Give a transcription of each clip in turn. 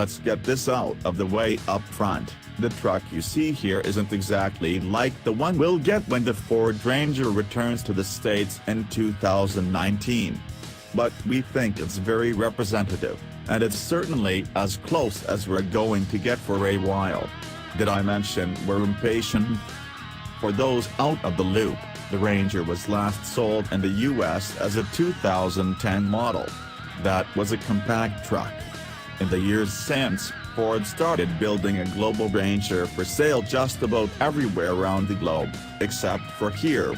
let's get this out of the way up front. The truck you see here isn't exactly like the one we'll get when the Ford Ranger returns to the States in 2019. But we think it's very representative, and it's certainly as close as we're going to get for a while. Did I mention we're impatient? For those out of the loop, the Ranger was last sold in the US as a 2010 model. That was a compact truck. In the years since, Ford started building a global Ranger for sale just about everywhere around the globe, except for here.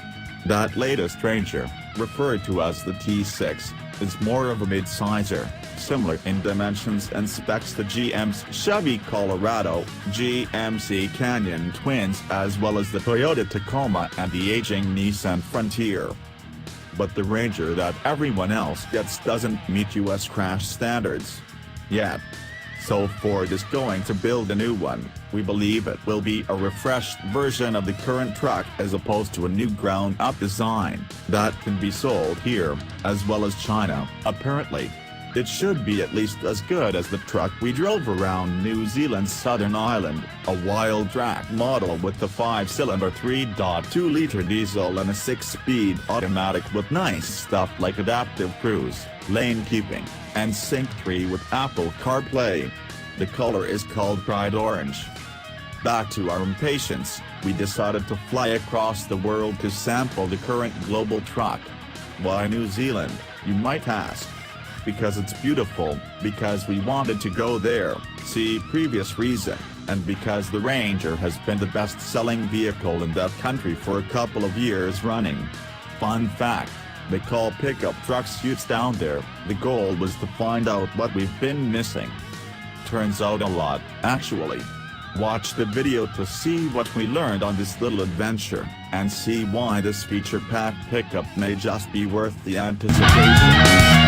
That latest Ranger, referred to as the T6, is more of a mid-sizer, similar in dimensions and specs to GM's Chevy Colorado, GMC Canyon Twins as well as the Toyota Tacoma and the aging Nissan Frontier. But the Ranger that everyone else gets doesn't meet US crash standards. Yet. So Ford is going to build a new one. We believe it will be a refreshed version of the current truck as opposed to a new ground-up design that can be sold here, as well as China, apparently. It should be at least as good as the truck we drove around New Zealand's Southern Island, a wild track model with the 5-cylinder 3.2-liter diesel and a 6-speed automatic with nice stuff like adaptive cruise, lane keeping, and Sync 3 with Apple CarPlay. The color is called Pride Orange. Back to our impatience, we decided to fly across the world to sample the current global truck. Why New Zealand, you might ask? Because it's beautiful, because we wanted to go there, see previous reason, and because the Ranger has been the best-selling vehicle in that country for a couple of years running. Fun fact, they call pickup trucks utes down there. The goal was to find out what we've been missing. Turns out a lot, actually. Watch the video to see what we learned on this little adventure, and see why this feature-packed pickup may just be worth the anticipation.